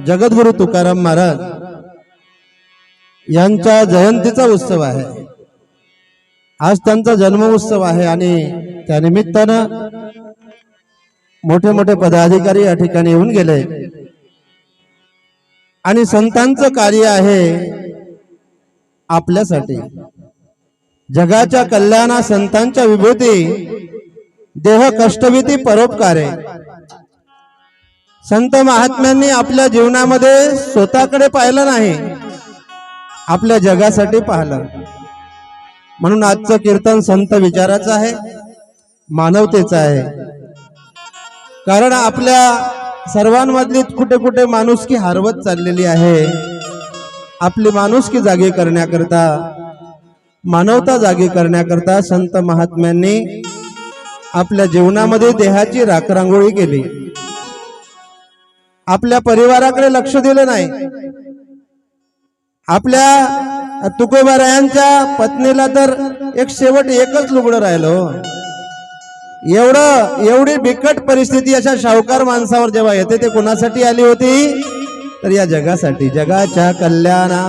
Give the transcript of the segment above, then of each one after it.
जगद्गुरु तुकाराम महाराज यांच्या जयंतीचा उत्सव आहे। आज त्यांचा जन्म उत्सव आहे आणि त्या निमित्तानं मोठे मोठे पदाधिकारी या ठिकाणी येऊन गेले आणि संतांचं कार्य आहे आपल्यासाठी। जगाच्या कल्याणा संतांच्या विभूती, देह कष्टविती परोपकारे। संत महात्म्यांनी आपल्या जीवनामध्ये स्वतःकडे पाहिलं नाही, आपल्या जगासाठी पाहिलं। म्हणून आजचं कीर्तन संत विचाराचं आहे, मानवतेचं आहे। कारण आपल्या सर्वांमधली कुठे कुठे माणुसकी हरवत चाललेली आहे। आपली माणुसकी जागी करण्याकरता, मानवता जागी करण्याकरता संत महात्म्यांनी आपल्या जीवनामध्ये देहाची राखरांगोळी केली। आपल्या परिवाराकडे लक्ष दिलं नाही। आपल्या तुकोबारायांच्या पत्नीला तर एक शेवट एकच लुगडं राहिलं। एवढी बिकट परिस्थिती अशा शाहूकार माणसावर जेव्हा येते ते कोणासाठी आली होती, तर या जगासाठी, जगाच्या कल्याणा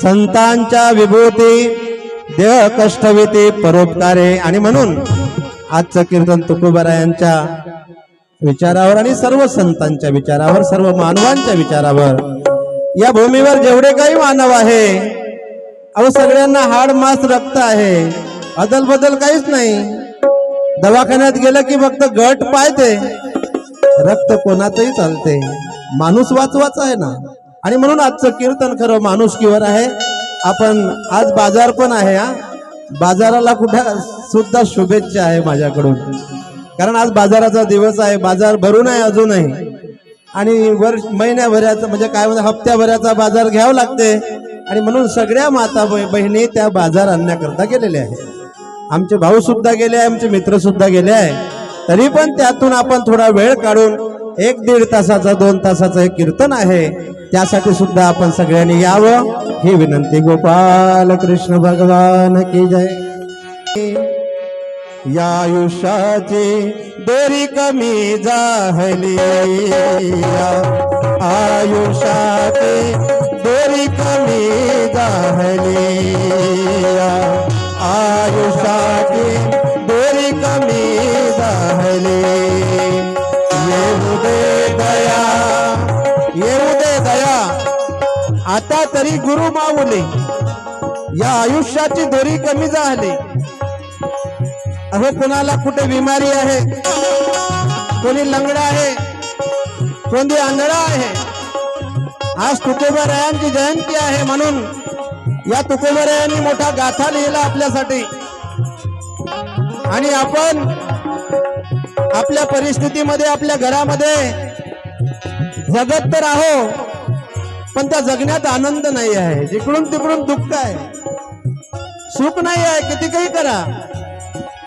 संतांच्या विभूती, देह कष्टविती परोपकारे। आणि म्हणून आजचं कीर्तन तुकोबारायांच्या विचारावर आणि सर्व संतांच्या विचारावर, सर्व मानवांच्या विचारावर। या भूमीवर जेवढे काही मानव आहे, अहो सगळ्यांना हाड मांस रक्त आहे, अदल बदल काहीच नाही। दवाखान्यात गेलं की फक्त गट पायते, रक्त कोणाचंही चालते, माणूस वाचवाचा आहे ना। आणि म्हणून आजचं कीर्तन खरं माणुसकीवर आहे। आपण आज बाजार पण आहे, बाजाराला कुठे सुद्धा शुभेच्छा आहे माझ्याकडून, कारण आज बाजाराचा दिवस आहे। बाजार भरून आहे अजूनही, आणि महिन्याभराचा म्हणजे काय म्हणजे हप्त्याभराचा बाजार घ्यावा लागते। आणि म्हणून सगळ्या माता बहिणी त्या बाजार आणण्याकरता गेलेल्या आहेत। आमचे भाऊ सुद्धा गेले आहे, आमचे मित्र सुद्धा गेले आहे। तरी पण त्यातून आपण थोडा वेळ काढून 1-1.5 तासाचा 2 तासाचं हे कीर्तन आहे, त्यासाठी सुद्धा आपण सगळ्यांनी यावं ही विनंती। गोपाल कृष्ण भगवान की जय। या आयुष्याची दोरी कमी झाली, आयुष्याची दोरी कमी झाली, आयुष्याची दोरी कमी झाली। येऊ दे दया, येऊ दे दया, आता तरी गुरु माऊली। या आयुष्याची दोरी कमी झाली। अहो कोणाला कुठे बिमारी आहे, कोणी लंगडा आहे, कोणी आंधळा आहे। आज तुकोबारायांची जयंती आहे, म्हणून या तुकोबारायांनी मोठा गाथा लिहिला आपल्यासाठी। आणि आपण आपल्या परिस्थितीमध्ये, आपल्या घरामध्ये जगत तर आहो, पण त्या जगण्यात आनंद नाही आहे। जिकडून तिकडून दुःख आहे, सुख नाही आहे। किती काही करा,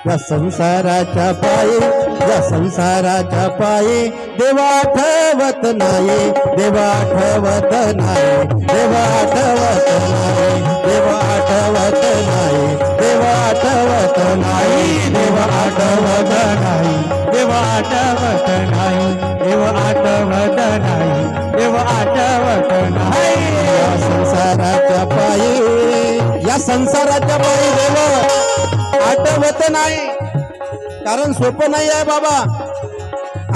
या संसाराच्या पायी, या संसाराच्या पायी देवा आठवत नाही, देवा आठवत नाही, देवा आठवत नाही, देवा आठवत नाही, देवा आठवत नाही, देवा आठवत नाही, देवा आठवत नाही, देवा आठवत नाही, देवा आठवत नाही। या संसाराच्या पायी, या संसाराच्या पायी देव आठवत नाही। कारण सोपं नाही आहे बाबा,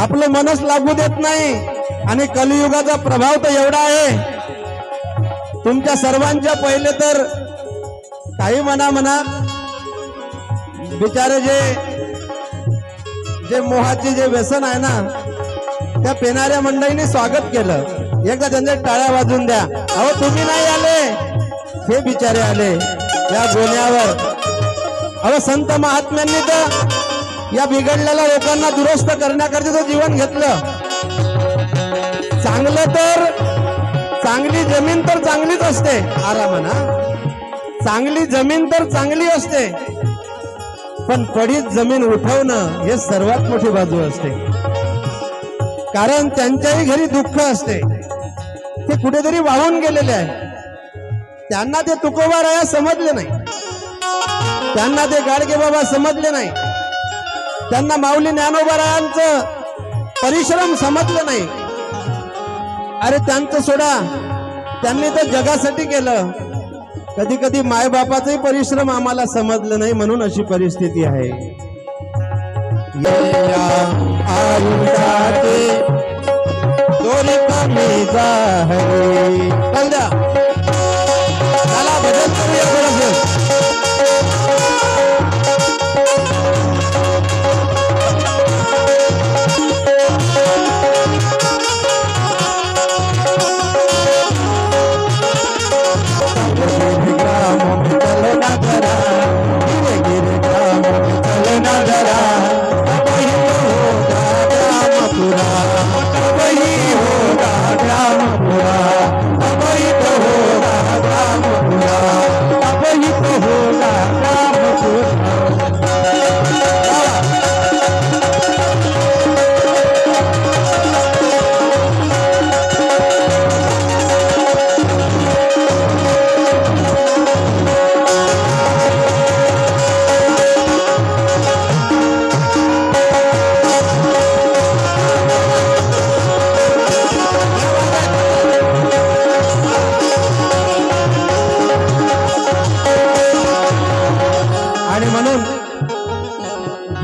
आपलं मनच लागू देत नाही। आणि कलियुगाचा प्रभाव तर एवढा आहे, तुमच्या सर्वांच्या पहिले तर काही म्हणा बिचारे जे मोहाचे जे व्यसन आहे ना, त्या पेणाऱ्या मंडळींनी स्वागत केलं। एकदा त्यांच्या टाळ्या वाजून द्या। अहो तुम्ही नाही आले, हे बिचारे आले या गोण्यावर। अहो संत महात्म्यांनी तर या बिघडलेल्या लोकांना दुरुस्त करण्याकरता जीवन घेतलं। चांगलं तर चांगली जमीन तर चांगलीच असते, आरामाना चांगली जमीन तर चांगली असते, पण पडीत जमीन उठवणं हे सर्वात मोठी बाजू असते। कारण त्यांच्याही घरी दुःख असते, ते कुठेतरी वाहून गेलेले आहे। त्यांना ते तुकोबाराया समजले नाही, त्यांना ते गाडगे बाबा समजले नाही, त्यांना माऊली ज्ञानोबारायांचं परिश्रम समजलं नाही। अरे त्यांचं सोडा, त्यांनी तर जगासाठी केलं. कधी कधी मायबापाचाही परिश्रम आम्हाला समजलं नाही, म्हणून अशी परिस्थिती आहे. आयुष्याचे दोरी कमी जाहरी. चल द्या, चला भजन करूया थोडंसं.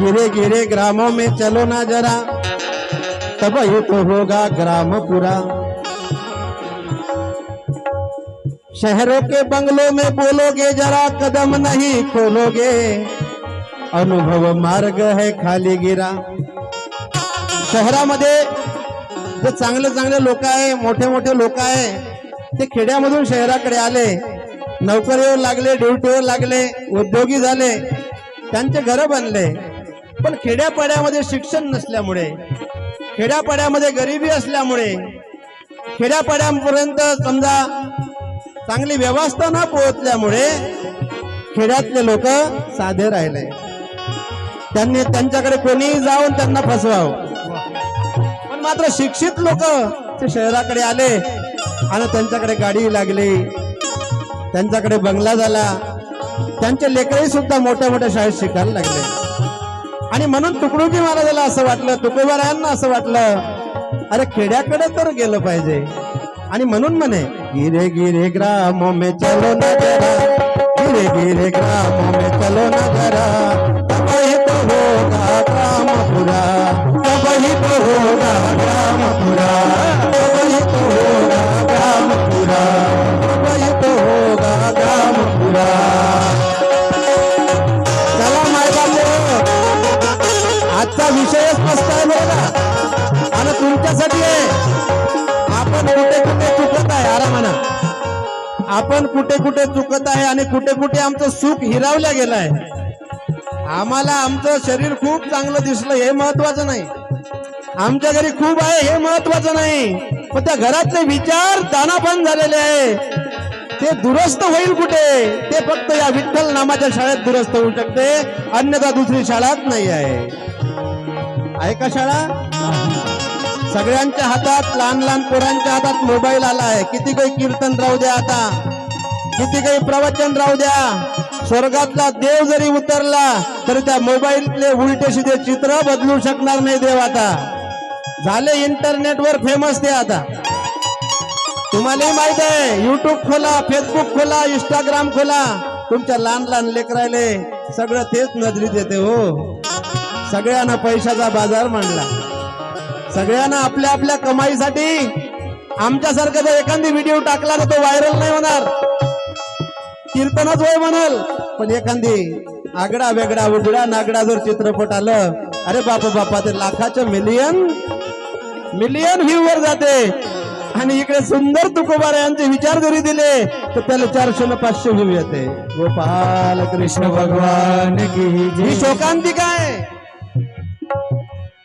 गिरे गिरे ग्रामों में चलो ना जरा, तब ही तो होगा ग्राम पूरा. शहरों के बंगलों में बोलोगे जरा, कदम नहीं खोलोगे, अनुभव मार्ग है खाली गिरा. शहरामध्ये जे चांगले चांगले लोक आहे, मोठे मोठे लोक आहे, ते खेड्यामधून शहराकडे आले, नोकरीवर लागले, ड्युटीवर लागले, उद्योगी झाले, त्यांचे घर बनले. पण खेड्यापाड्यामध्ये शिक्षण नसल्यामुळे, खेड्यापाड्यामध्ये गरिबी असल्यामुळे, खेड्यापाड्यापर्यंत समजा चांगली व्यवस्था न पोहोचल्यामुळे खेड्यातले लोक साधे राहिले. त्यांनी त्यांच्याकडे कोणीही जाऊन त्यांना फसवावं. पण मात्र शिक्षित लोक ते शहराकडे आले आणि त्यांच्याकडे गाडी लागली, त्यांच्याकडे बंगला झाला, त्यांचे लेकरही सुद्धा मोठ्या मोठ्या शाळेत शिकायला लागले. आणि म्हणून तुकडोजी महाराजाला असं वाटलं, तुकोबारायांना असं वाटलं, अरे खेड्याकडे तर गेलं पाहिजे. आणि म्हणून म्हणे, गिरे गिरे ग्रामों में चलो ना जरा, गिरे गिरे ग्रामों में चलो ना जरा, तब ही तो होगा ग्राम पूरा, तब ही तो होगा ग्राम पूरा, तब ही तो होगा ग्राम पूरा, तब ही तो होगा ग्राम पूरा. चला माय बाबू, आजचा विषयच मस्त आहे बघा, आणि तुमच्यासाठी आहे. आपण कुठे कुठे चुकत आहे, आरामाना आपण कुठे कुठे चुकत आहे आणि कुठे कुठे आमचं सुख हिरावल्या गेलं आहे. आम्हाला आमचं शरीर खूप चांगलं दिसलं हे महत्वाचं नाही, आमच्या घरी खूप आहे हे महत्वाचं नाही, पण त्या घरातले विचार दानापान झालेले आहे, ते दुरुस्त होईल कुठे? ते फक्त या विठ्ठल नामाच्या शाळेत दुरुस्त होऊ शकते, अन्यथा दुसरी शाळाच नाही आहे. आहे का शाळा? सगळ्यांच्या हातात, लहान लहान पोरांच्या हातात मोबाईल आला आहे. किती काही कीर्तन राहू द्या, आता किती काही प्रवचन राहू द्या, स्वर्गातला देव जरी उतरला तरी त्या मोबाईलले उलटे सीधे चित्र बदलू शकणार नाही देव. आता झाले इंटरनेटवर फेमस ते. आता तुम्हालाही माहित आहे, युट्यूब खोला, फेसबुक खोला, इंस्टाग्राम खोला, तुमच्या लहान लहान लेकरायले सगळं तेच नजरीत येते. हो, सगळ्यांना पैशाचा बाजार मांडला, सगळ्यांना आपल्या आपल्या कमाईसाठी. आमच्यासारखं जर एखादी व्हिडिओ टाकला तर तो व्हायरल नाही होणार, कीर्तनच होय म्हणाल. पण एखादी आगडा वेगळा उघडा नागडा जर चित्रपट आलं, अरे बापा बापा, ते लाखाचं मिलियन व्ह्यूवर जाते. आणि इकडे सुंदर तुकोबारायांचे विचार जरी दिले तर त्याला 400 न 500 व्ह्यू येते. गोपाल कृष्ण भगवान की ही शोकांतिका आहे.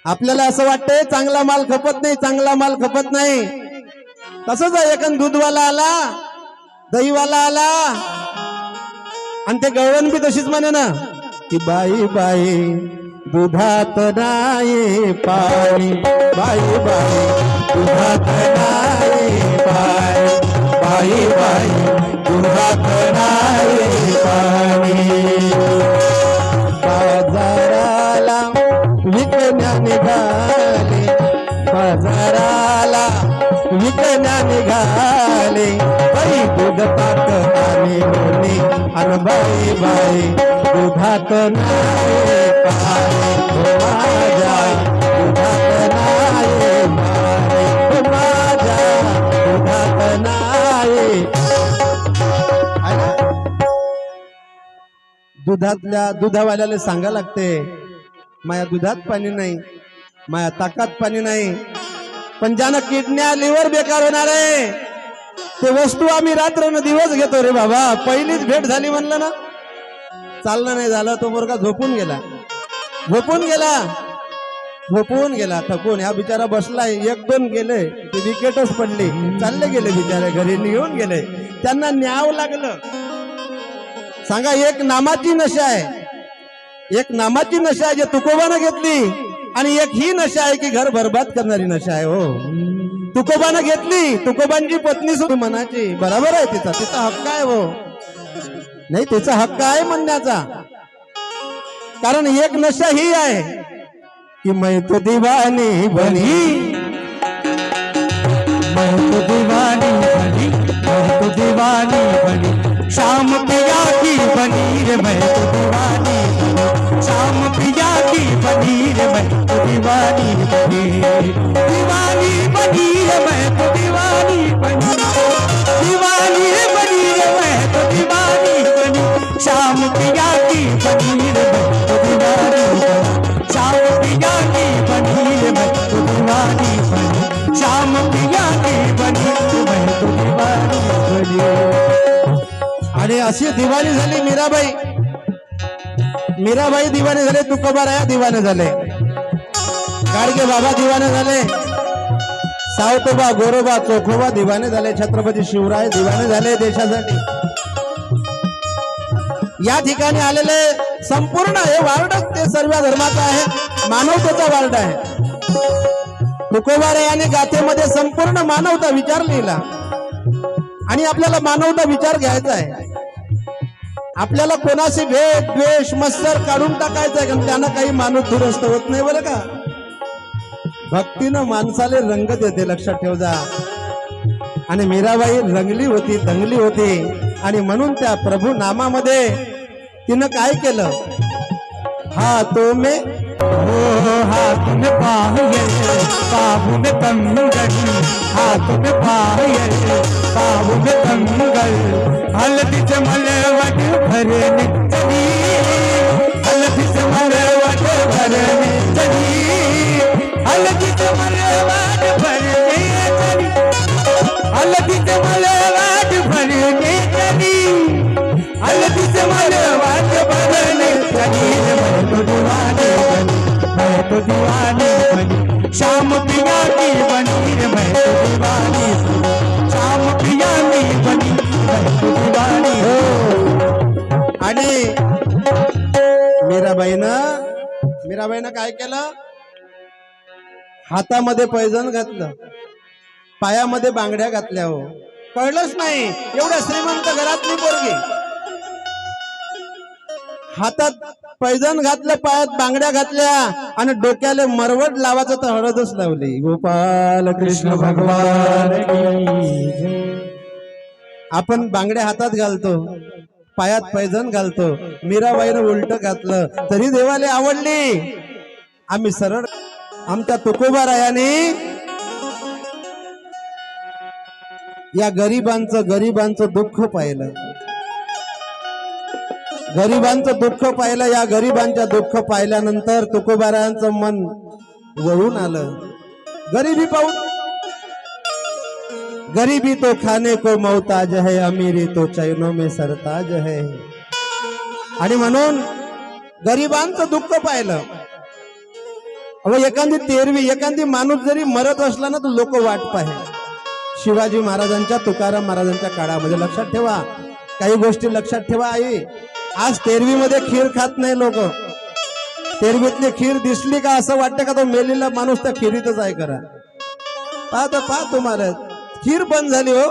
आपल्याला असं वाटतंय चांगला माल खपत नाही, चांगला माल खपत नाही. तसंच आहे, एखाद दूधवाला आला, दहीवाला आला, आणि ते गवळण बी तशीच म्हणे ना की बाई बाई दुधात नाही पाणी, बाई बाई दुधात नाही पाणी, बाई बाई दुधात नाही पाणी. बाजाराला विकण्या निघाले, बाजाराला विकण्या निघाले बाई दूध ताक आणि लोणी अन बाई बाई दुधात नाही पाणी हो माझ्या दुधात नाही पाणी हो माझ्या दुधात नाही. दुधातल्या दुधावाल्याला सांगा लागते माया दुधात पाणी नाही माया ताकात पाणी नाही. पण ज्यानं किडन्या लिव्हर बेकार होणार आहे ते वस्तू आम्ही रात्र न दिवस घेतो रे बाबा. पहिलीच भेट झाली म्हणलं ना चालणं नाही झालं तो मुलगा झोपून गेला थकून. हा बिचारा बसलाय 1-2 गेले ते विकेटच पडली चालले गेले बिचारे घरी निघून गेले. त्यांना न्याव लागलं. सांगा एक नामाची नशा आहे जे तुकोबानं घेतली आणि एक ही नशा आहे की घर बरबाद करणारी नशा आहे. हो तुकोबानं घेतली तुकोबांची पत्नी सुद्धा मनाची बरोबर आहे तिचा हक्क आहे. हो नाही तिचा हक्क आहे म्हणण्याचा. कारण एक नशा ही आहे कि मैं तो दीवानी बनी शाम पिया की बनी रे मैं तो दीवानी बनी. शाम पिया की बनी रे मैं तो दीवानी बनी. दीवानी बनी रे मैं तो दीवानी बनी. दीवानी बनी रे मैं तो दीवानी बनी. शाम पिया की बनी रे मैं तो दीवानी बनी. शाम पिया की बनी रे मैं तो दीवानी बनी. शाम पिया की बनी रे मैं तो दीवानी बनी. आणि अशी दिवाणी झाली मीराबाई दिवाने झाले तुकोबाराया दिवाने झाले गाडगे बाबा दिवाने झाले सावतोबा गोरोबा चोखोबा दिवाने झाले छत्रपती शिवराय दिवाने झाले देशासाठी. या ठिकाणी आलेले संपूर्ण हे वार्ड ते सर्व धर्माचा आहे मानवतेचा वार्ड आहे. तुकोबारायाने गाथेमध्ये संपूर्ण मानवता विचार लिहिला आणि आपल्याला मानवता विचार घ्यायचा आहे. आपल्याला कोणाशी भेद द्वेष मत्सर काढून टाकायचा आहे कारण त्यानं काही माणूस दुरुस्त होत नाही बरं का. भक्तीनं माणसाले रंग देते लक्षात ठेव जा. आणि मीराबाई रंगली होती दंगली होती आणि म्हणून त्या प्रभू नामामध्ये तिनं काय केलं हाथों में हाथ में पायल बाबू में कंगन. हाथ में पायल बाबू में कंगन. हल्दी से मलवट भरने चली. हल्दी से मलवट भरने चली. हल्दी से मलवट भरने चली. हल्दी से मलवट भरने चली. हल्दी से मलवट भरने चली. मैं तो दीवानी बनी मैं तो दीवानी बनी. शाम पिया की बनी रे मैं तो दीवानी बनी. शाम पिया की बनी मैं तो दीवानी हो. आणि मीराबाईनं काय केलं हातामध्ये पैजण घातलं पायामध्ये बांगड्या घातल्या. हो कळलंच नाही एवढ्या श्रीमंत घरातली पोरगी हातात पैजण घातलं पायात बांगड्या घातल्या आणि डोक्याला मरवट लावायचं तर हळदच लावली. गोपाल कृष्ण भगवान की जय. आपण बांगड्या हातात घालतो पायात पैजण घालतो मीराबाईनं उलट घातलं तरी देवाला आवडली. आम्ही सरळ आमच्या तुकोबारायाने या गरिबांचं दुःख पाहिलं. गरिबांचं दुःख पाहिलं. या गरिबांच्या दुःख पाहिल्यानंतर तुकोबारायांचं मन वळून आलं. गरिबी पाहून गरीबी तो खाने को मोहताज है अमीरी तो चैनों में सरताज है. आणि म्हणून गरिबांचं दुःख पाहिलं. अहो एखादी तेरवी एखादी माणूस जरी मरत असला ना तर लोक वाट पाहे. शिवाजी महाराजांच्या तुकाराम महाराजांच्या काळामध्ये लक्षात ठेवा काही गोष्टी लक्षात ठेवा. आई आज तेरवीमध्ये खीर खात नाही लोक. तेरवीतली खीर दिसली का असं वाटतं का तो मेलेला माणूस त्या खीरीतच आहे. करा पहा तुम्हाला खीर बंद झाली. हो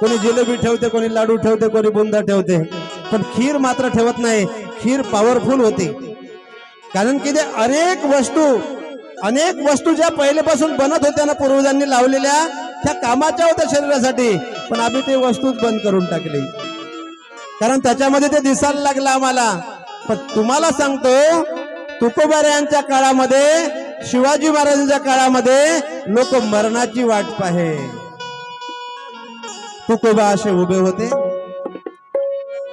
कोणी जिलेबी ठेवते कोणी लाडू ठेवते कोणी बुंदा ठेवते पण खीर मात्र ठेवत नाही. खीर पॉवरफुल होती कारण की ते अनेक वस्तू अनेक वस्तू ज्या पहिल्यापासून बनत होत्या ना पूर्वजांनी लावलेल्या, त्या कामाच्या होत्या शरीरासाठी, पण आम्ही ते वस्तूच बंद करून टाकली, कारण त्याच्यामध्ये ते दिसायला लागलं आम्हाला. पण तुम्हाला सांगतो, तुकोबारायांच्या काळामध्ये, शिवाजी महाराजांच्या काळामध्ये लोक मरणाची वाट पाहे. तुकोबा असे उभे होते,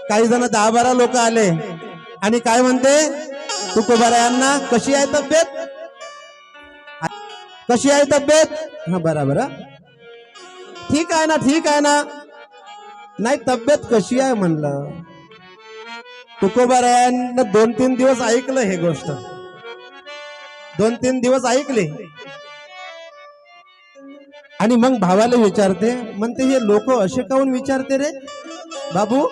काही जण 10-12 लोक आले आणि काय म्हणते, तुकोबारायांना कशी आहे तब्येत, कशी आहे तब्येत? हा बराबर, ठीक आहे ना, ठीक आहे ना. नाही, तब्येत कशी आहे म्हणलं. तुकोबारायांना 2-3 दिवस ऐकलं हे गोष्ट, 2-3 दिवस ऐकले आणि मग भावाला विचारते, म्हणते हे लोक असे काऊन विचारते रे बाबू?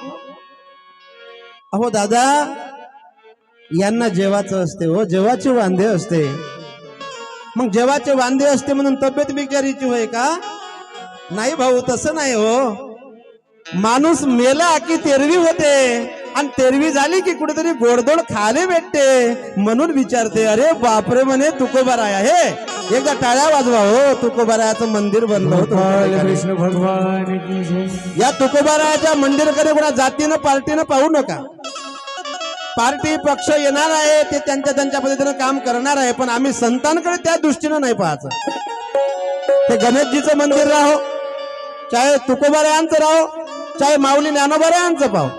अहो दादा, यांना जेवाचं असते हो, जेवाचे वांदे असते. मग जेवाचे वांदे असते म्हणून तब्येत बिचारीची होय का? नाही भाऊ, तसं नाही हो. माणूस मेला की तेरवी होते, आणि तेरवी झाली की कुठेतरी गोडधोड खाले भेटते, म्हणून विचारते. अरे बापरे म्हणे, तुकोबाराय आहे. एकदा टाळ्या वाजवा हो, तुकोबारायाचं मंदिर बनलं होतं. कृष्ण भगवान की जय. या तुकोबारायाच्या मंदिराकडे कोणा जातीनं पार्टीनं पाहू नका. पार्टी पक्ष येणार आहे, ते त्यांच्या पद्धतीनं काम करणार आहे, पण आम्ही संतांकडे त्या दृष्टीनं नाही पाहायचं. ते गणेशजीचं मंदिर राहो, चाहे तुकोबारायांचं राहो, चाहे माऊली ज्ञानोबारायांचं पाहो.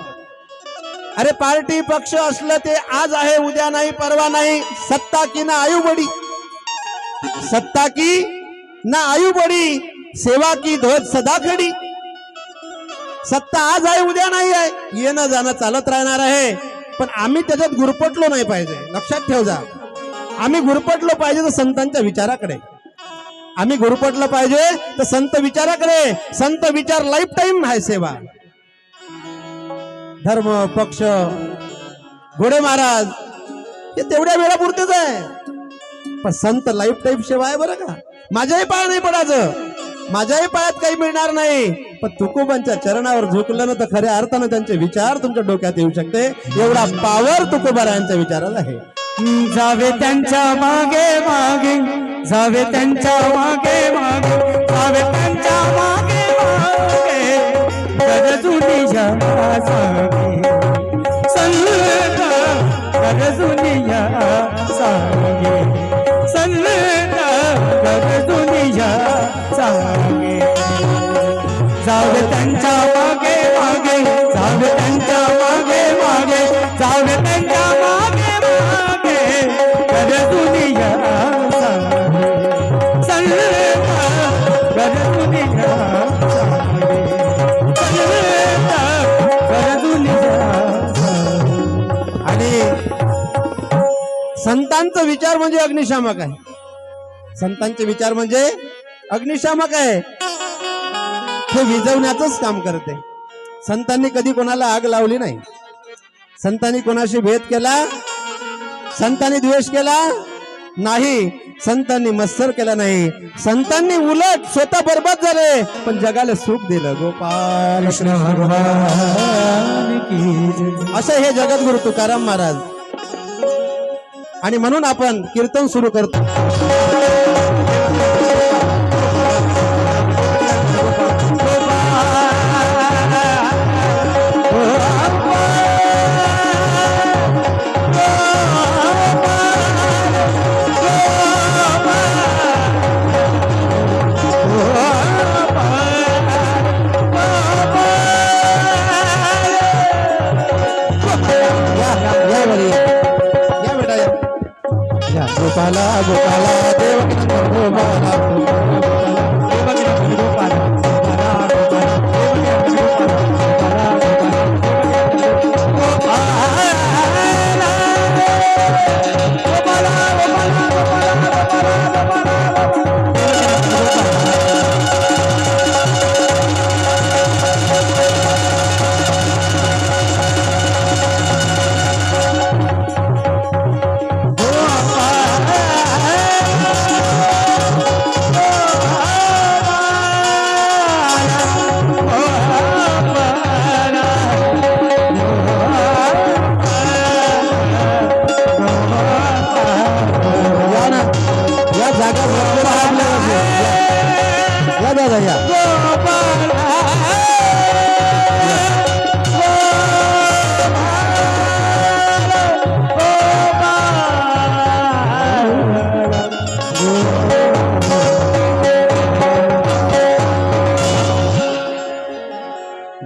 अरे पार्टी पक्ष असलं ते आज आहे, उद्या नाही, परवा नाही. सत्ता की ना आयु बडी, सत्ता की ना आयु बडी, सेवा की ध्वज सदा खडी. सत्ता आज आहे, उद्या नाही आहे, येणं जाणं चालत राहणार आहे, पण आम्ही त्याच्यात गुरपटलो नाही पाहिजे. लक्षात ठेव जा, आम्ही गुरपटलो पाहिजे तर संतांच्या विचाराकडे, आम्ही गुरपटलं पाहिजे तर संत विचाराकडे. संत विचार लाईफ टाईम आहे सेवा. धर्म पक्ष घोडे महाराज हे तेवढ्या वेळापुरतेच आहे, पण संत लाईफ टाईम सेवा आहे बरं का. माझ्याही पाया नाही पडायचं, माझ्याही पायात काही मिळणार नाही, पण तुकोबांच्या चरणावर झुकलं ना तर खऱ्या अर्थानं त्यांचे विचार तुमच्या डोक्यात येऊ शकते. एवढा पावर तुकोबारायांच्या विचारात आहे. जावे त्यांच्या मागे मागे, जावे त्यांच्या मागे मागे, जावे त्यांच्या मागे मागे, गरजुनिया सांगे संत, गरजुनिया सांगे संत, गरजुनिया सांगे. जावे त्यांच्या मागे मागे, जावे त्यांच्या मागे मागे, जावे त्यांच्या मागे मागे, गरजुनिया सांगे संत, गरजुनिया सांगे संत, गरजुनिया सांगे. आणि संतांचा विचार म्हणजे अग्निशामक आहे. संतांचे विचार म्हणजे अग्निशामक आहे, हे विझवण्याचंच काम करते. संतांनी कधी कोणाला आग लावली नाही, संतांनी कोणाशी भेद केला, संतांनी द्वेष केला नाही, संतांनी मत्सर केला नाही. संतांनी उलट स्वतः बर्बाद झाले, पण जगाला सुख दिलं. गोपाल कृष्ण भगवान की जय. असं हे जगद्गुरु तुकाराम महाराज. आणि म्हणून आपण कीर्तन सुरू करतो. गोपाला गोपाला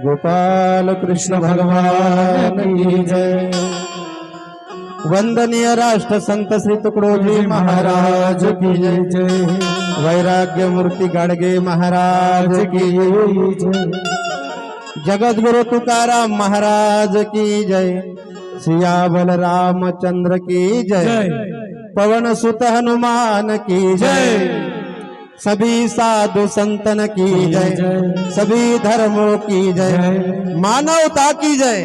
गोपाल कृष्ण भगवान की जय। वंदनीय राष्ट्र संत श्री तुकडोजी महाराज की जय। वैराग्य मूर्ती गाडगे महाराज की जय। जगद्गुरु तुकाराम महाराज की जय। सियावल रामचंद्र की जय। पवन सुत हनुमान की जय। सभी साधु संतन की जय। सभी धर्मों की जय। मानवता की जय।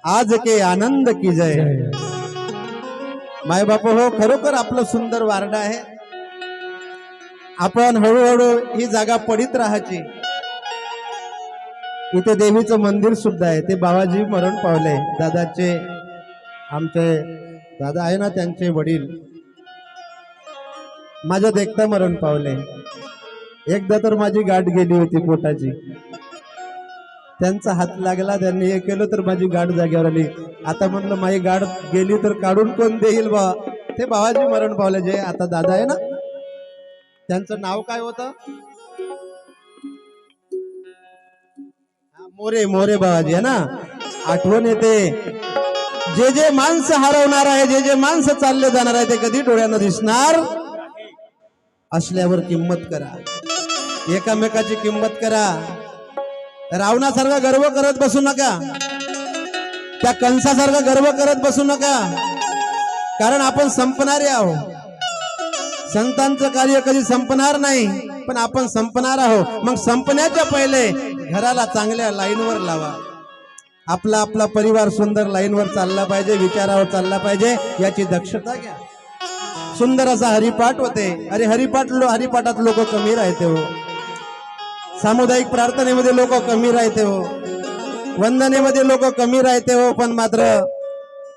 आज के आनंद की जय। माय बाप हो, खरोखर आपलं सुंदर वारडा आहे. आपण हळूहळू ही जागा पडित राहायची. इथे देवीचं मंदिर सुद्धा आहे. ते बाबाजी मरण पावले. दादाचे, आमचे दादा आहे ना, त्यांचे वडील माझ्या देखता मरण पावले. एकदा तर माझी गाठ गेली होती पोटाची. त्यांचा हात लागला, त्यांनी हे केलं तर माझी गाठ जागेवर आली. आता म्हणलं माझी गाठ गेली तर काढून कोण देईल बा. ते बाबाजी मरण पावले, जे आता दादा आहे ना, त्यांचं नाव काय होतं? मोरे, मोरे बाबाजी आहे ना. आठवण येते. जे जे माणसं हरवणार आहे, जे जे माणसं चालले जाणार आहे, ते कधी डोळ्यानं दिसणार असल्यावर किंमत करा. एकामेकाची किंमत करा. रावणासारखा गर्व करत बसू नका. त्या कंसासारखा गर्व करत बसू नका. कारण आपण संपणारे आहोत. संतांचं कार्य कधी संपणार नाही, पण आपण संपणार आहोत. मग संपण्याच्या पहिले घराला चांगल्या लाईनवर लावा. आपला आपला परिवार सुंदर लाईनवर चालला पाहिजे, विचारावर चालला पाहिजे, याची दक्षता घ्या. सुंदर असा हरिपाठ होते. अरे हरिपाठात लोक कमी राहते हो. सामुदायिक प्रार्थनेमध्ये लोक कमी राहते हो. वंदनेमध्ये लोक कमी राहते हो. पण मात्र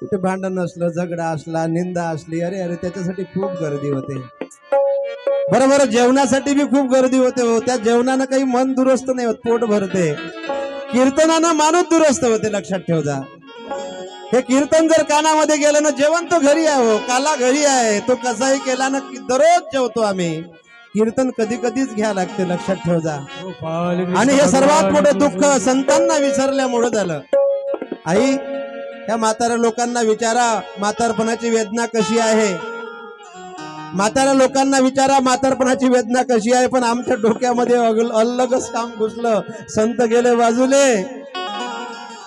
कुठे भांडण असलं, झगडा असला, निंदा असली, अरे अरे त्याच्यासाठी खूप गर्दी होते. बरोबर, जेवणासाठी बी खूप गर्दी होते हो. त्या जेवणानं काही मन दुरुस्त नाही होत, पोट भरते. कीर्तनानं माणूस दुरुस्त होते. लक्षात ठेव जा. हे कीर्तन जर कानामध्ये गेलं ना, जेवण तो घरी आहे हो. काला घरी आहे. तो कसाही केला ना, दररोज जेवतो आम्ही. कीर्तन कधी कधीच घ्या लागते. लक्षात ठेव जा. आणि हे सर्वात मोठं दुःख संतांना विसरल्यामुळे झालं. आई, त्या म्हाताऱ्या लोकांना विचारा म्हातारपणाची वेदना कशी आहे. म्हाताऱ्या लोकांना विचारा म्हातारपणाची वेदना कशी आहे. पण आमच्या डोक्यामध्ये अलगच काम घुसलं. संत गेले बाजूले,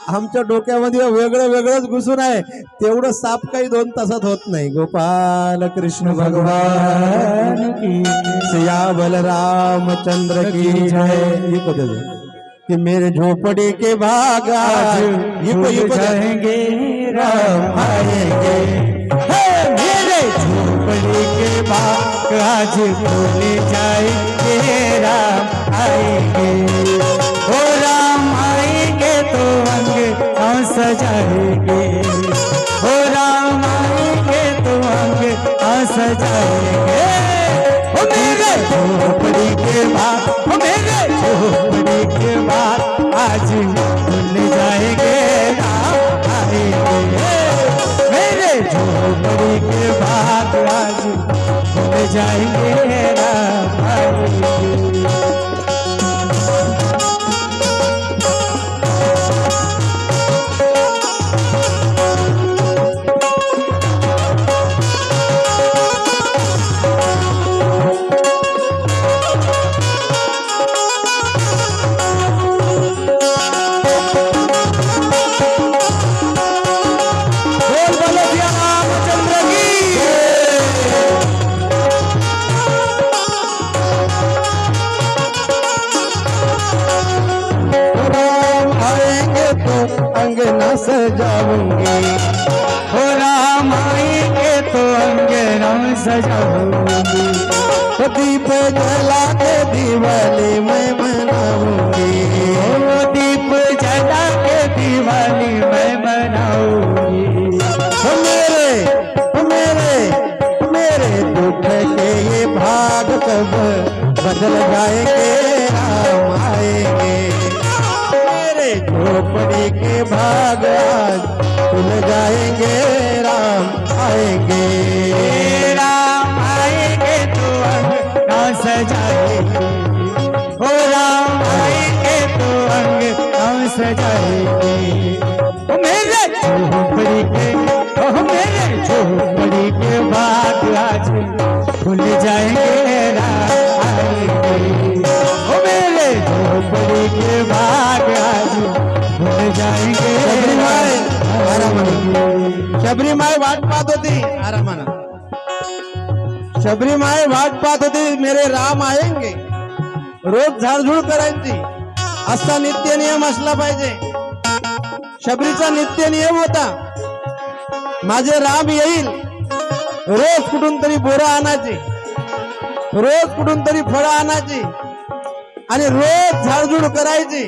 आमच्या डोक्यामध्ये वेगळं वेगळंच घुसून आहे. तेवढं साफ काही 2 तासात होत नाही. गोपाल कृष्ण भगवान की, सियावल रामचंद्र की जय. कि मेरे झोपड़ी के भाग आज जाएंगे, राम आएंगे. मेरे झोपड़ी के भाग आज खुल जाएंगे, राम आएंगे. ओ राम आएंगे तो अंग हम सजाएंगे. ओ राम आएंगे तो अंग हम सजाएंगे. ओ मेरे झोपड़ी के भाग, ओ मेरे झोपड़ी के भाग आज खुल जाएंगे, राम आएंगे. मेरे झोपड़ी के भाग आज खुल जाएंगे, राम आएंगे. अंगना सजाऊंगी. हो राम आएंगे तो अंगना सजाऊंगी. तो दीप जला के दिवाली मैं मनाऊंगी. हो दीप जला के दिवाली मैं मनाऊंगी. हो मेरे दुख के ये भाग कब बदल जाएंगे, राम आएंगे. झोपड़ी के भाग आज खुल जाएंगे, राम आएंगे. राम आएंगे तो अंग सजाएंगे. हो राम आएंगे तो अंग जाएंगे ओ मेरे झोपड़ी के ओ मेरे झोपड़ी के बाग आज खुल जाएंगे रात आएंगे ओ मेरे झोपड़ी के बाग आज खुल जाएंगे शबरीमाई आरामानं. शबरीमाई वाट पाहत होती आरामानं. शबरीमाई वाट पाहत होती मेरे राम आएंगे. रोज झाडझूड करायची असा नित्य नियम असला पाहिजे. शबरीचा नित्य नियम होता माझे राम येईल. रोज कुठून तरी बोरं आणायची, रोज कुठून तरी फळं आणायची आणि रोज झाडझूड करायची.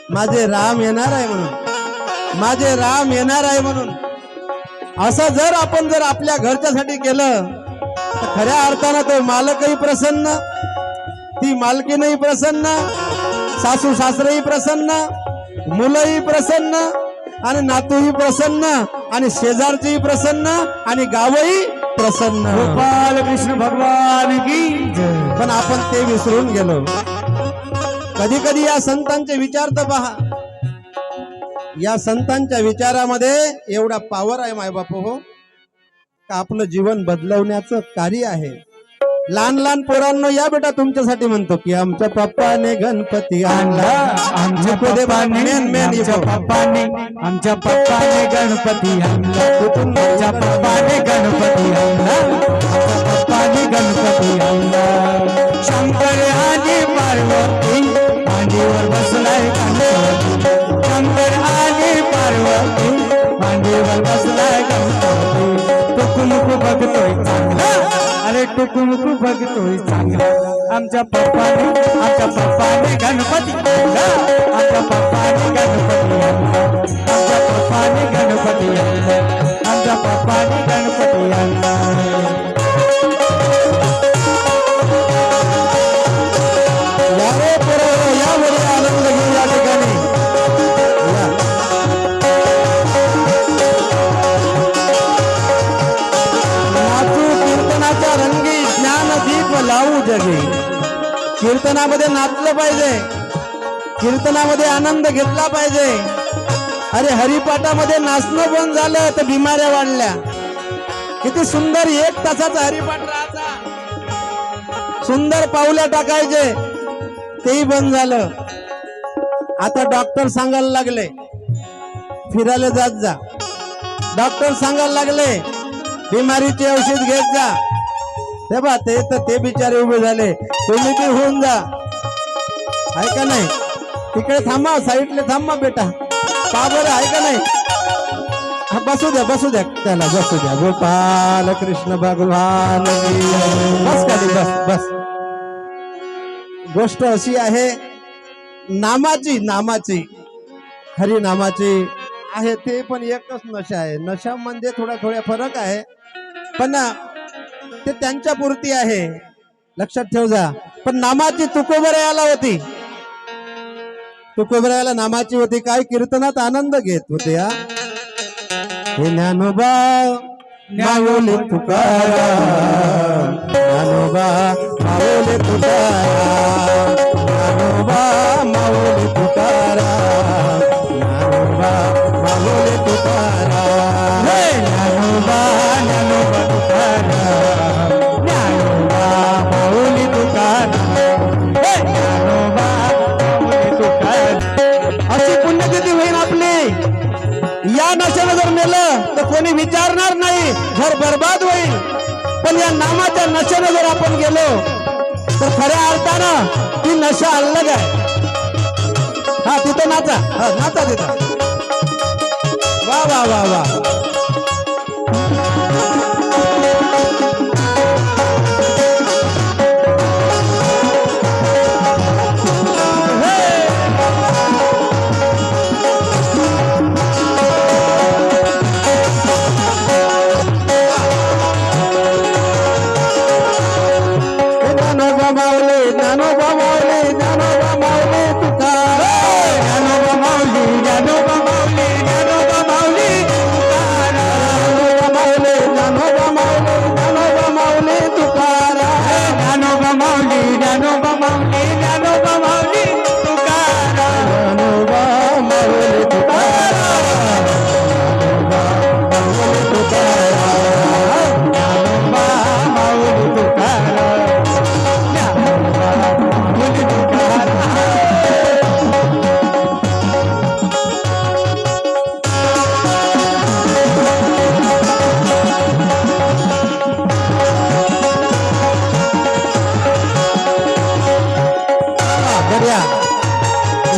माझे राम येणार आहे म्हणून, माझे राम येणार आहे म्हणून. असं जर आपण आपल्या घरच्यासाठी केलं तर खऱ्या अर्थानं तो मालकही प्रसन्न, ती मालकीनही प्रसन्न, सासू सासरेही प्रसन्न, मुलंही प्रसन्न आणि नातूही प्रसन्न आणि शेजारचीही प्रसन्न आणि गावही प्रसन्न. गोपाल कृष्ण भगवान की जय. पण आपण ते विसरून गेलो. कधी कधी या संतांचे विचार तर पहा. या संतांच्या विचारामध्ये एवढा पावर आहे मायबाप हो, का आपलं जीवन बदलवण्याचं कार्य आहे. लहान लहान पोरांनो या बेटा तुमच्यासाठी म्हणतो की आमच्या पप्पाने गणपती आणला. आमच्या पप्पाने आमच्या पप्पाने आमच्या पप्पाने गणपती आणला. आमच्या पप्पाने गणपती आणला. आमच्या पप्पाने गणपती आणला. शंकर आणि पार्वती मांडीवर बसलाय गणपती. शंकर आणि पार्वती मांडीवर बसलाय गणपती. टुकुमुकू बघतोय चांगला, अरे टुकुमुकू बघतोय चांगला. आमच्या पप्पाने गणपती आणला. आमच्या पप्पाने गणपती आणला. आमच्या पप्पाने गणपती आणला. आमच्या पप्पाने गणपती आणला. या रे पोरं, या मध्ये आनंद घेऊ या ठिकाणी या. नाचू कीर्तनाच्या रंगी ज्ञान दीप लावू जगे. कीर्तनामध्ये नाचलं पाहिजे, कीर्तनामध्ये आनंद घेतला पाहिजे. अरे हरिपाठामध्ये नाचणं बंद झालं तर बिमाऱ्या वाढल्या. किती सुंदर 1 तासाचा हरिपाठ राहायचा, सुंदर पावल्या टाकायचे, तेही बंद झालं. आता डॉक्टर सांगायला लागले फिरायला जात जा. डॉक्टर सांगायला लागले बिमारीचे औषध घेत जा. तेव्हा ते बिचारे उभे झाले. तुम्ही बी होऊन जा. आहे का नाही? तिकडे थांबा, साईडले थांबा बेटा. का बरं आहे का नाही? हा, बसू द्या त्याला बसू द्या. गोपाल कृष्ण भगवान की जय. बस खाली बस. गोष्ट अशी आहे नामाची हरी नामाची आहे. ते पण एकच नशा आहे. नशामध्ये थोडा फरक आहे, पण ते त्यांच्या पुरती आहे, लक्षात ठेव जा. पण नामाची तुकोबरायाला होती. तुकोबरायाला नामाची होती. काय कीर्तनात आनंद घेत होते. हे ज्ञानोबा माऊली तुकाराम, ज्ञानोबा माऊली तुकाराम, ज्ञानोबा माऊली तुकाराम, ज्ञानोबा माऊली तुकाराम. ज्ञानोबा तुकाराम, ज्ञानोबा माऊली तुकाराम, ज्ञानोबा माऊली तुकाराम. अशी पुण्यतिथी होईल आपली. या नशेनं जर मेलं तर कोणी विचारणार नाही, घर बर्बाद होईल. पण या नामाच्या नशेनं जर आपण गेलो तर खऱ्या अर्थानं ती नशा अलग आहे. हा तिथं नाचा, नाचा तिथं. वा वा वा वा.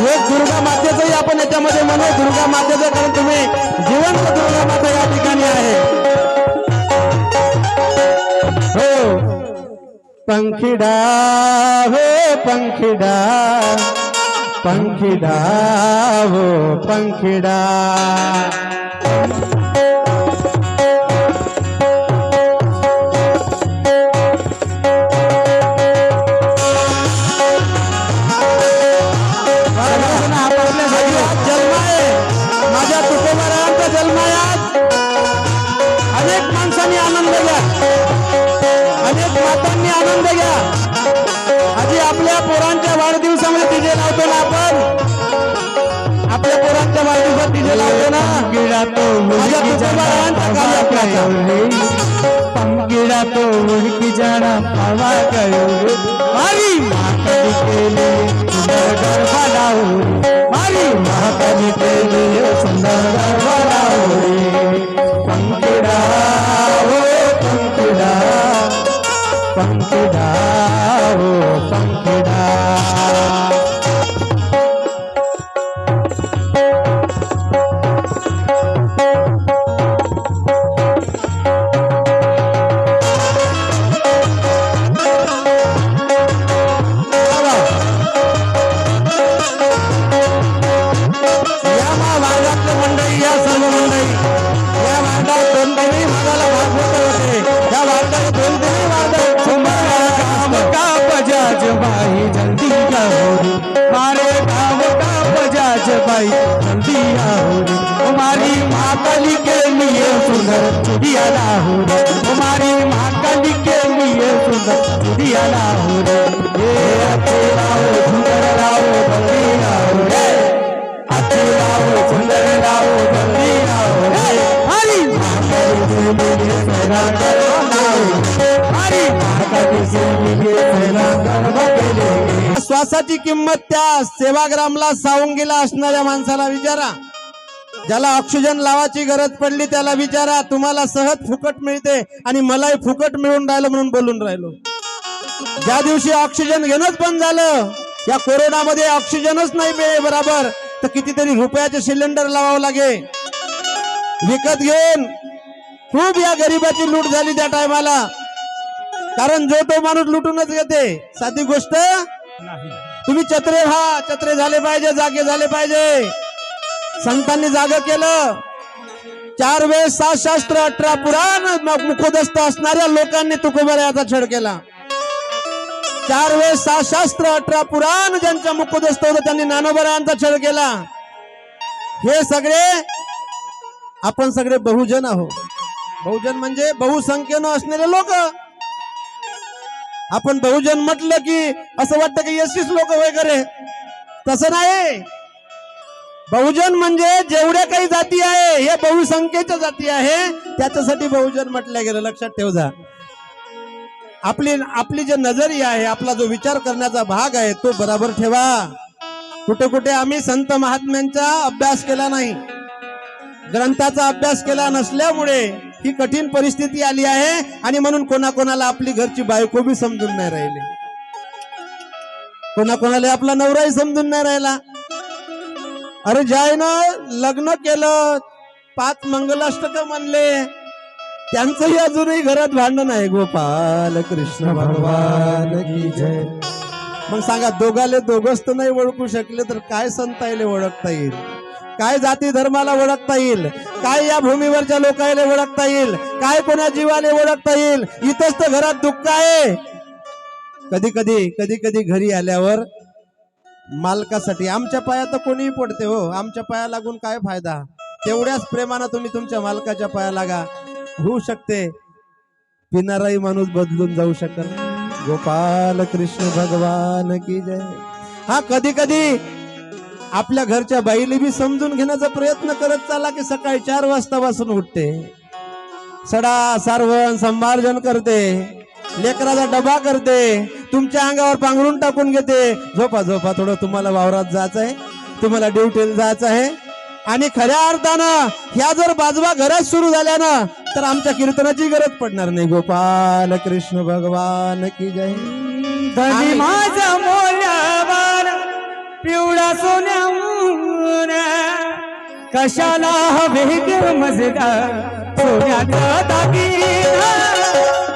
एक दुर्गा मातेचंही आपण याच्यामध्ये म्हणू, दुर्गा मातेचं, कारण तुम्ही जिवंत दुर्गा माता या ठिकाणी आहे. हो पंखिडा, हो पंखिडा, पंखिडा, हो पंखिडा. जन्म आहे माझ्या तुकोबारायांचा जन्म आहे आज. अनेक माणसांनी आनंद घ्या, अनेक मातांनी आनंद घ्या. आजी आपल्या पोरांच्या वाढदिवसामध्ये डीजे लावतो ना आपण, आपल्या पोरांच्या वाढदिवसात डीजे लावतो ना. माझ्या तुकोबारायांचा कार्यक्रम पंगिड़ा तो उड़की जाना पावा करो मारी माँ कभी के लिए सुंदर गरबा लाओ, मारी माँ कभी के लिए सुंदर गरबा लाओ. पंगिड़ा हो पंगिड़ा, पंगिड़ा हो पंगिड़ा. भाई जल्दी आओ रे, मारे गाँव का बजाज भाई जल्दी आओ रे. हमारी माँ काली के लिए सुंदर चुड़िया लाओ रे, हमारी माँ काली के लिए सुंदर चुड़िया लाओ रे. ये अच्छे लाओ सुंदर लाओ जल्दी आओ रे, अच्छे लाओ सुंदर लाओ जल्दी आओ रे. हमारी माँ काली के लिए सेवा करवा लाओ, हमारी माँ काली के लिए सेवा करवा. श्वासाची किंमत त्या सेवाग्रामला सावंगीला असणाऱ्या माणसाला विचारा, ज्याला ऑक्सिजन लावायची गरज पडली त्याला विचारा. तुम्हाला सहज फुकट मिळते आणि मलाही फुकट मिळून राहिलं म्हणून बोलून राहिलो. ज्या दिवशी ऑक्सिजन घेणंच बंद झालं, या कोरोनामध्ये ऑक्सिजनच नाही बराबर, तर कितीतरी रुपयाचे सिलेंडर लावावं लागे विकत घेऊन. खूप या गरिबाची लूट झाली त्या टायमाला, कारण जो तो माणूस लुटूनच घेते. साधी गोष्ट तुम्ही छत्रे व्हा, छत्रे झाले पाहिजे, जागे झाले पाहिजे. संतांनी जागा केलं. 4 वेद 7 शास्त्र 18 पुराण मुखोदस्त असणाऱ्या लोकांनी तुकोबारायाचा छळ केला. 4 वेद 7 शास्त्र 18 पुराण ज्यांच्या मुखोदस्त होतं त्यांनी ज्ञानोबारायांचा छळ केला. हे सगळे आपण सगळे बहुजन आहोत. बहुजन म्हणजे बहुसंख्येनं असणारे लोक. आपण बहुजन म्हटलं की असं वाटतं की एसटीच लोक वगैरे, तसं नाही. बहुजन म्हणजे जेवढ्या काही जाती आहे हे बहुसंख्येच्या जाती आहे, त्याच्यासाठी बहुजन म्हटलं गेलं. लक्षात ठेव जा. आपली जे नजरिया आहे, आपला जो विचार करण्याचा भाग आहे तो बराबर ठेवा. कुठे कुठे आम्ही संत महात्म्यांचा अभ्यास केला नाही, ग्रंथाचा अभ्यास केला नसल्यामुळे ही कठीण परिस्थिती आली आहे. आणि म्हणून कोणाकोणाला आपली घरची बायको बी समजून नाही राहिली, कोणाकोणाला आपला नवराही समजून नाही राहिला. अरे ज्यानं लग्न केलं, 5 मंगलाष्टक म्हणले, त्यांचंही अजूनही घरात भांडण आहे. गोपाल कृष्ण भगवान की जय. मग सांगा, दोघाले दोघच तर नाही ओळखू शकले तर काय संताईले ओळखता येईल, काय जाती धर्माला ओळखता येईल, काय या भूमीवरच्या लोकांना ओळखता येईल, काय कोणा जीवाले ओळखता येईल. इथंच तर घरात दुःख आहे. कधी कधी घरी आल्यावर मालकासाठी आमच्या पाया तर कोणीही पडते हो, आमच्या पाया लागून काय फायदा. तेवढ्याच प्रेमानं तुम्ही तुमच्या मालकाच्या पाया लागा. होऊ शकते पिणाराही माणूस बदलून जाऊ शकल. गोपाल कृष्ण भगवान की जय. हा कधी आपल्या घरच्या बाईला बी समजून घेण्याचा प्रयत्न करत चाला की सकाळी 4 वाजतापासून उठते, सडा सारवण संभार्जन करते, लेकराचा डबा करते, तुमच्या अंगावर पांघरून टाकून घेते. झोपा झोपा, थोडं तुम्हाला वावरात जायचं आहे, तुम्हाला ड्युटीला जायचं आहे. आणि खऱ्या अर्थानं ह्या जर बाजवा घरात सुरू झाल्या ना तर आमच्या कीर्तनाची गरज पडणार नाही. गोपाल कृष्ण भगवान की जय. धनी माझा मोल्यावर पिवळा सोन्याहून कशाला हवे ग मजेदार सोन्याचा दागिना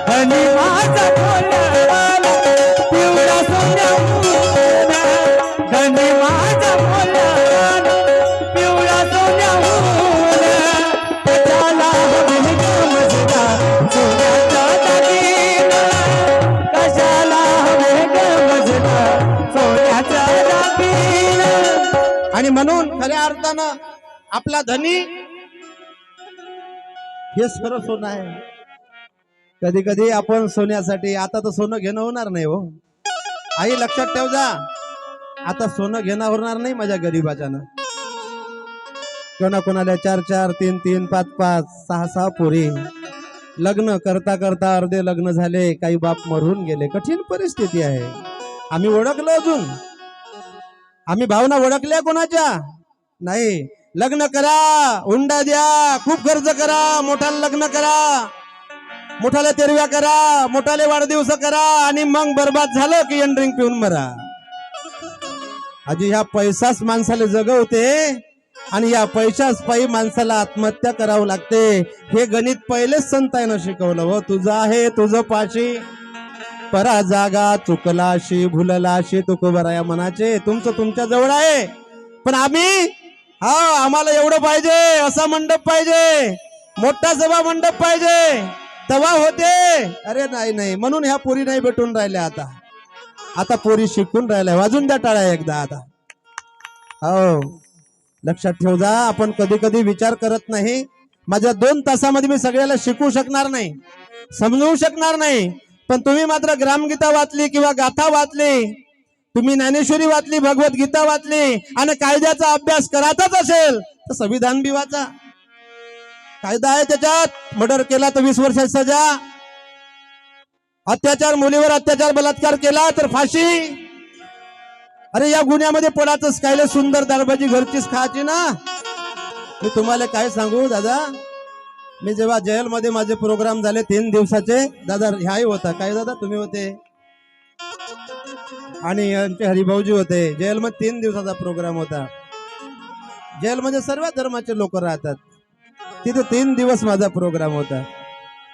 धनी माझा बोला पिवळा सोन्याहून धनी माझा बोला पिवळा सोन्याहून कशाला हवे ग मजेदार सोन्याचा दागिना कशाला हवे ग मजेदार सोन्याचा दागिना. आणि म्हणून खऱ्या अर्थानं आपला धनी हे खरं सोनं आहे. कधी कधी आपण सोन्यासाठी, आता तर सोनं घेणं होणार नाही हो आई, लक्षात ठेव जा. आता सोनं घेणं होणार नाही माझ्या गरीबाच्यानं. कोणाला 4-4, 3-3, 5-5, 6-6 पोरी. लग्न करता करता अर्धे लग्न झाले, काही बाप मरून गेले. कठीण परिस्थिती आहे. आम्ही ओळखलो अजून, आम्ही भावना ओळखल्या कोणाच्या नाही. लग्न करा, हुंडा द्या, खूप खर्च करा, मोठाला लग्न करा, मोठाले तेरव्या करा, मोठाले वाढदिवस करा, आणि मग बर्बाद झालं की एंड्रिंग पिऊन मरा. आजी ह्या पैसाच माणसाला जगवते आणि या पैशाच पायी माणसाला आत्महत्या करावं लागते. हे गणित पहिलेच संतांना शिकवलं हो. तुझं आहे तुझं पाशी, परा जागा चुकलाशी भुललाशी तुकोबराया मनाचे. तुमचं तुमच्या जवळ आहे, पण आम्ही आम्हाला एवढं पाहिजे, असा मंडप पाहिजे, मोठा सभा मंडप पाहिजे, तवा होते. अरे नाही नाही, म्हणून ह्या पोरी नाही भेटून राहिल्या. आता पोरी शिकून राहिल्या. वाजून द्या टाळ्या एकदा आता. हो, लक्षात ठेव जा. आपण कधी कधी विचार करत नाही. माझ्या 2 तासामध्ये मी सगळ्याला शिकवू शकणार नाही, समजवू शकणार नाही. पण तुम्ही मात्र ग्रामगीता वाचली किंवा गाथा वाचली, तुम्ही ज्ञानेश्वरी वाचली, भगवद्गीता वाचली आणि कायद्याचा अभ्यास करायचाच असेल तर संविधान बी वाचा. कायदा आहे त्याच्यात. मर्डर केला तर 20 वर्षाची सजा, अत्याचार, मुलीवर अत्याचार, बलात्कार केला तर फाशी. अरे या गुन्ह्यामध्ये पडायचंच काय? सुंदर दारभाजी घरचीच खायची ना. मी तुम्हाला काय सांगू दादा, मी जेव्हा जेलमध्ये माझे प्रोग्राम झाले 3 दिवसाचे, दादा ह्याही होता काय दादा, तुम्ही होते आणि आमचे हरिभाऊजी होते. जेलमध्ये 3 दिवसाचा प्रोग्राम होता. जेलमध्ये सर्व धर्माचे लोक राहतात. तिथे 3 दिवस माझा प्रोग्राम होता.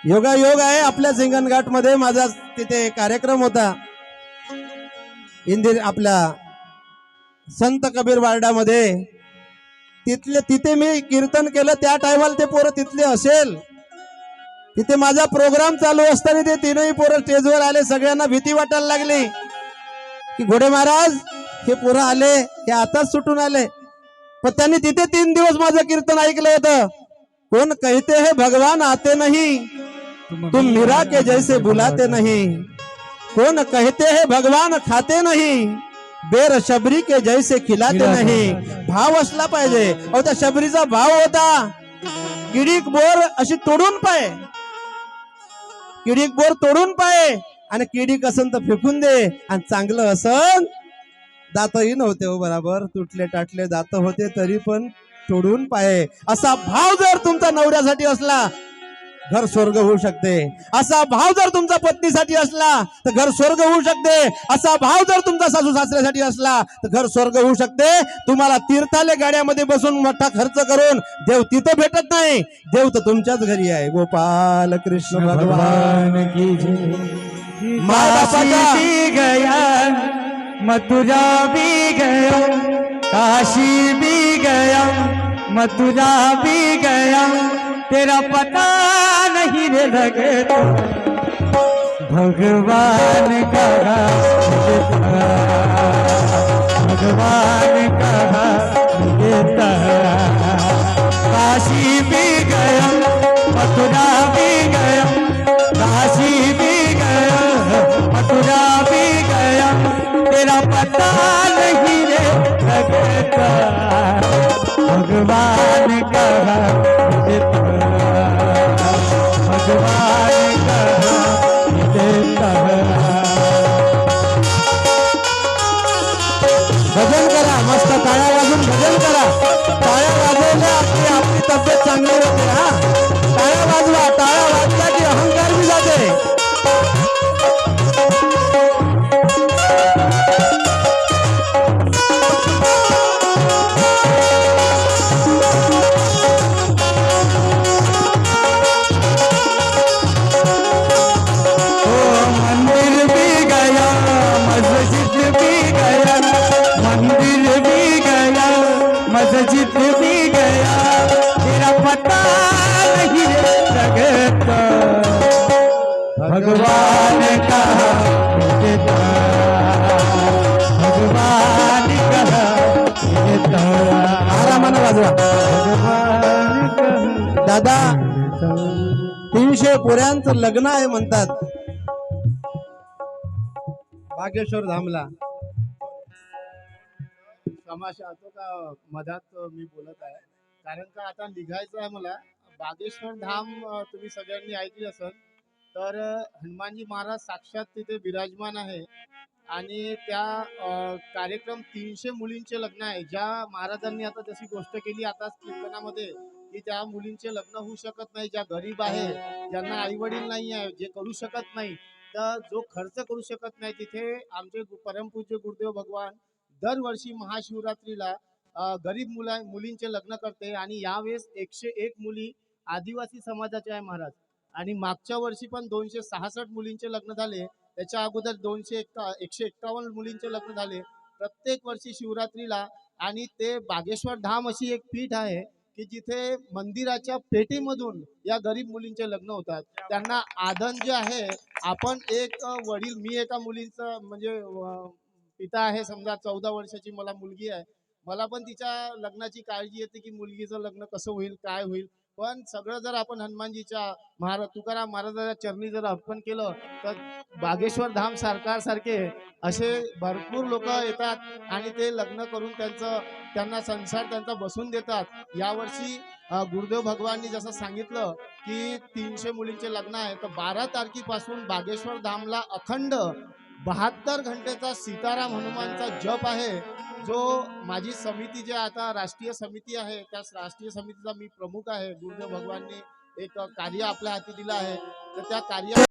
योगायोग आहे, आपल्या सिंगणघाट मध्ये माझा तिथे कार्यक्रम होता. आपल्या संत कबीर वार्डामध्ये. तिथे मी कीर्तन केलं. त्या टायमाला ते पोरं तिथले असेल. तिथे माझा प्रोग्राम चालू असताना ते 3ही पोरं स्टेजवर आले. सगळ्यांना भीती वाटायला लागली की घोडे महाराज हे पोरं आले, हे आताच सुटून आले. पण त्यांनी तिथे 3 दिवस माझं कीर्तन ऐकलं होतं. कोण कहते हैं भगवान आते नहीं, तुम मीरा के जैसे बुलाते नहीं. कौन कहते हैं भगवान खाते नहीं, बेर शबरी के जैसे खिलाते नहीं. भाव असला पाहिजे. अहो त्या शबरीचा भाव होता किडीक बोर अशी तोडून पाय, किडीक बोर तोडून पाय, आणि किडीक असन तर फेकून दे, आणि चांगलं असन दातही नव्हते हो बराबर, तुटले टाटले दात होते तरी पण तोडून पाय. असा भाव जर तुमचा नवऱ्यासाठी असला घर स्वर्ग होऊ शकते. असा भाव जर तुमचा पत्नीसाठी असला तर घर स्वर्ग होऊ शकते. असा भाव जर तुमचा सासू सासऱ्यासाठी असला तर घर स्वर्ग होऊ शकते. तुम्हाला तीर्थाले गाड्यामध्ये बसून मोठा खर्च करून देव तिथं भेटत नाही. देव तर तुमच्याच घरी आहे. गोपाल कृष्ण भगवान की जय. माँ बापाचा भी गया, मथुरा भी गया, काशी भी गया, मथुरा भी गया, तेरा पता नहीं रे लगता भगवान कहा, भगवान कहा देता. काशी भी गया, मथुरा भी गया, काशी भी गया, मथुरा भी गया, तेरा पता नहीं रे लगता भगवान कहा देता, भगवान कहा देता. भजन करा, मस्त टाळ्या वाजून भजन करा. टाळ्या वाजवल्या आपली तब्येत चांगली होते. हा, टाळ्या वाजवा. टाळ्या वाजल्या की अहंकार बी जाते. जित भी गया तेरा पता नहीं लगता भगवान कहा देता भगवान कहा देता आरामानं वाजवा भगवान कहा दादा 300 पुऱ्यांचं लग्न आहे म्हणतात बागेश्वर धामला. तमाशा तो का मधात मी बोलत आहे कारण का आता निघायचं आहे मला. बागेश्वर धाम तुम्ही सगळ्यांनी ऐकली असेल तर हनुमानजी महाराज साक्षात तिथे विराजमान आहे आणि त्या कार्यक्रम 300 मुलींचे लग्न आहे. ज्या महाराजांनी आता जशी गोष्ट केली आता कीर्तनामध्ये की त्या मुलींचे लग्न होऊ शकत नाही, ज्या गरीब आहे, ज्यांना आई वडील नाही आहे, जे करू शकत नाही, तर जो खर्च करू शकत नाही, तिथे आमचे परमपूज्य गुरुदेव भगवान दरवर्षी महाशिवरात्रीला गरीब मुलींचे लग्न करते आणि यावेळेस 101 मुली आदिवासी समाजाचे आहे महाराज. आणि मागच्या वर्षी पण 266 मुलींचे लग्न झाले. त्याच्या अगोदर 151 मुलींचे लग्न झाले प्रत्येक वर्षी शिवरात्रीला. आणि ते बागेश्वर धाम अशी एक पीठ आहे की जिथे मंदिराच्या पेटीमधून या गरीब मुलींचे लग्न होतात. त्यांना आदन जे आहे, आपण एक वडील, मी एका मुलींचं म्हणजे पिता आहे समजा, 14 वर्षाची मला मुलगी आहे, मला पण तिच्या लग्नाची काळजी येते की मुलगीचं लग्न कसं होईल, काय होईल. पण सगळं जर आपण हनुमानजीच्या तुकाराम महाराजाच्या चरणी जर अर्पण केलं तर बागेश्वर धाम सारखे असे भरपूर लोक येतात आणि ते लग्न करून त्यांना संसार त्यांचा बसून देतात. यावर्षी गुरुदेव भगवाननी जसं सांगितलं की 300 मुलींचे लग्न आहे, तर 12 तारखेपासून बागेश्वर धामला अखंड 72 घंटेचा सीताराम हनुमानचा जप आहे. जो माझी समिती जे आता राष्ट्रीय समिती आहे त्या राष्ट्रीय समितीचा मी प्रमुख आहे. गुरुदेव भगवाननी एक कार्य आपल्या हाती दिलं आहे, तर त्या कार्य